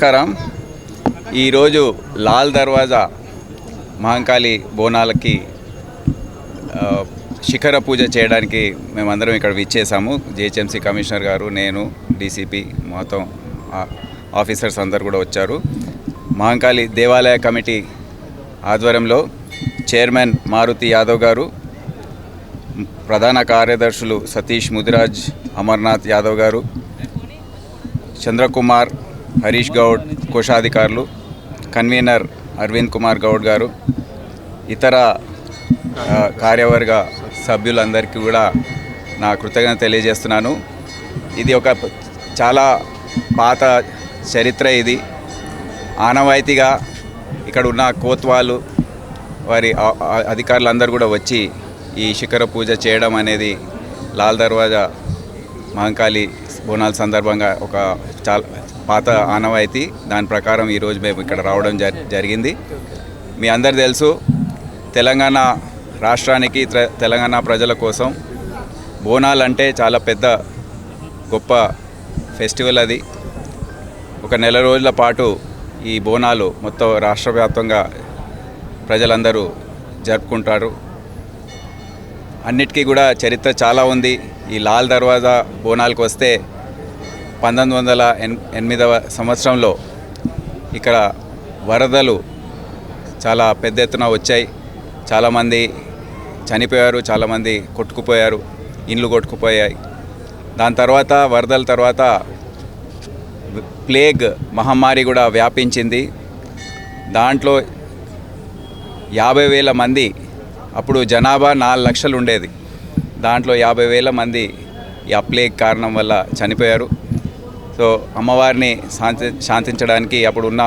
నమస్కారం. ఈరోజు లాల్ దర్వాజా మహంకాళి బోనాలకి శిఖర పూజ చేయడానికి మేమందరం ఇక్కడ విచ్చేసాము. జిహెచ్ఎంసీ కమిషనర్ గారు, నేను, డీసీపీ, మొత్తం ఆఫీసర్స్ అందరు కూడా వచ్చారు. మహంకాళి దేవాలయ కమిటీ ఆధ్వర్యంలో చైర్మన్ మారుతి యాదవ్ గారు, ప్రధాన కార్యదర్శులు సతీష్ ముదిరాజ్, అమర్నాథ్ యాదవ్ గారు, చంద్రకుమార్, హరీష్ గౌడ్ కోశాధికారులు, కన్వీనర్ అరవింద్ కుమార్ గౌడ్ గారు, ఇతర కార్యవర్గ సభ్యులందరికీ కూడా నా కృతజ్ఞత తెలియజేస్తున్నాను. ఇది ఒక చాలా పాత చరిత్ర. ఇది ఆనవాయితీగా ఇక్కడ ఉన్న కోత్వాలు వారి అధికారులందరూ కూడా వచ్చి ఈ శిఖర పూజ చేయడం అనేది లాల్ దర్వాజా మహంకాళి బోనాల సందర్భంగా ఒక చాలా పాత ఆనవాయితీ. దాని ప్రకారం ఈరోజు మేము ఇక్కడ రావడం జరిగింది. మీ అందరు తెలుసు, తెలంగాణ రాష్ట్రానికి, తెలంగాణ ప్రజల కోసం బోనాలు అంటే చాలా పెద్ద గొప్ప ఫెస్టివల్. అది ఒక నెల రోజుల పాటు ఈ బోనాలు మొత్తం రాష్ట్ర వ్యాప్తంగా ప్రజలందరూ జరుపుకుంటారు. అన్నిటికీ కూడా చరిత్ర చాలా ఉంది. ఈ లాల్ దర్వాజా బోనాలకు వస్తే 1908వ సంవత్సరంలో ఇక్కడ వరదలు చాలా పెద్ద ఎత్తున వచ్చాయి. చాలామంది చనిపోయారు, చాలామంది కొట్టుకుపోయారు, ఇండ్లు కొట్టుకుపోయాయి. దాని తర్వాత వరదల తర్వాత ప్లేగ్ మహమ్మారి కూడా వ్యాపించింది. దాంట్లో 50,000 మంది, అప్పుడు జనాభా 4 లక్షలు ఉండేది, దాంట్లో 50,000 మంది ఈ ప్లేగ్ కారణం వల్ల చనిపోయారు. సో అమ్మవారిని శాంతించడానికి అప్పుడున్న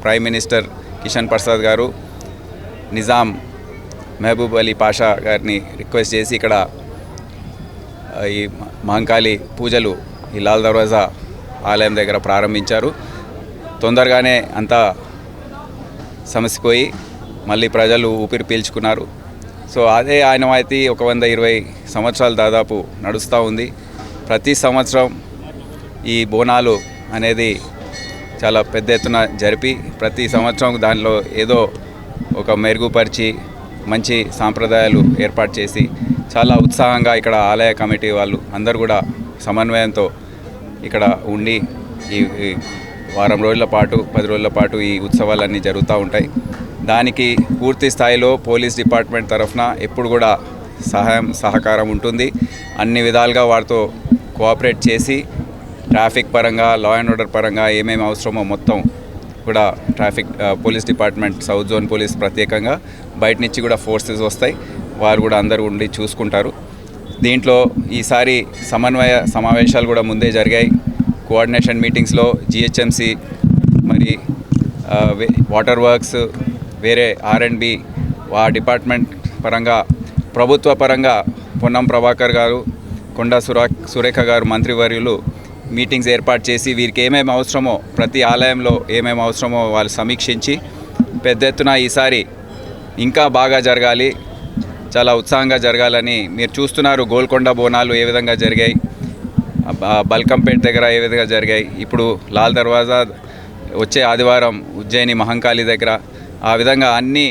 ప్రైమ్ మినిస్టర్ కిషన్ ప్రసాద్ గారు నిజాం మహబూబ్ అలీ పాషా గారిని రిక్వెస్ట్ చేసి ఇక్కడ ఈ మహంకాళి పూజలు ఈ లాల్ దర్వాజా ఆలయం దగ్గర ప్రారంభించారు. తొందరగానే అంతా సమసిపోయి మళ్ళీ ప్రజలు ఊపిరి పీల్చుకున్నారు. సో అదే ఆనవాయితీ ఒక 120 సంవత్సరాలు దాదాపు నడుస్తూ ఉంది. ప్రతి సంవత్సరం ఈ బోనాలు అనేది చాలా పెద్ద ఎత్తున జరిపి ప్రతి సంవత్సరం దానిలో ఏదో ఒక మెరుగుపరిచి మంచి సాంప్రదాయాలు ఏర్పాటు చేసి చాలా ఉత్సాహంగా ఇక్కడ ఆలయ కమిటీ వాళ్ళు అందరూ కూడా సమన్వయంతో ఇక్కడ ఉండి ఈ వారం రోజుల పాటు 10 రోజుల పాటు ఈ ఉత్సవాలన్నీ జరుగుతూ ఉంటాయి. దానికి పూర్తి స్థాయిలో పోలీస్ డిపార్ట్మెంట్ తరఫున ఎప్పుడు కూడా సహకారం ఉంటుంది. అన్ని విధాలుగా వారితో కోఆపరేట్ చేసి ట్రాఫిక్ పరంగా, లా అండ్ ఆర్డర్ పరంగా ఏమేమి అవసరమో మొత్తం కూడా police department, south zone police ప్రత్యేకంగా బయట నుంచి కూడా ఫోర్సెస్ వస్తాయి, వారు కూడా అందరూ ఉండి చూసుకుంటారు. దీంట్లో ఈసారి సమన్వయ సమావేశాలు కూడా ముందే జరిగాయి. కోఆర్డినేషన్ మీటింగ్స్లో జిహెచ్ఎంసీ, మరి వాటర్ వర్క్స్, వేరే R&B డిపార్ట్మెంట్ పరంగా, ప్రభుత్వ పరంగా పొన్నం ప్రభాకర్ గారు, కొండా సురేఖ గారు మంత్రివర్యులు మీటింగ్స్ ఏర్పాటు చేసి వీరికి ఏమేమి అవసరమో, ప్రతి ఆలయంలో ఏమేమి అవసరమో వాళ్ళు సమీక్షించి పెద్ద ఎత్తున ఈసారి ఇంకా బాగా జరగాలి, చాలా ఉత్సాహంగా జరగాలని మీరు చూస్తున్నారు. గోల్కొండ బోనాలు ఏ విధంగా జరిగాయి, బల్కంపేట దగ్గర ఏ విధంగా జరిగాయి, ఇప్పుడు లాల్ దర్వాజా వచ్చే ఆదివారం ఉజ్జయిని మహంకాళి దగ్గర, ఆ విధంగా అన్ని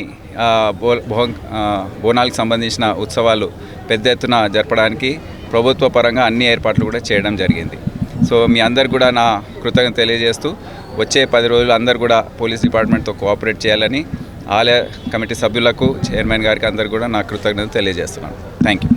బోనాలకు సంబంధించిన ఉత్సవాలు పెద్ద ఎత్తున జరపడానికి ప్రభుత్వ పరంగా అన్ని ఏర్పాట్లు కూడా చేయడం జరిగింది. సో మీ అందరు కూడా నా కృతజ్ఞత తెలియజేస్తూ వచ్చే 10 రోజులు అందరు కూడా పోలీస్ డిపార్ట్మెంట్తో కోఆపరేట్ చేయాలని ఆలయ కమిటీ సభ్యులకు, చైర్మన్ గారికి అందరు కూడా నా కృతజ్ఞత తెలియజేస్తున్నాను. Thank you.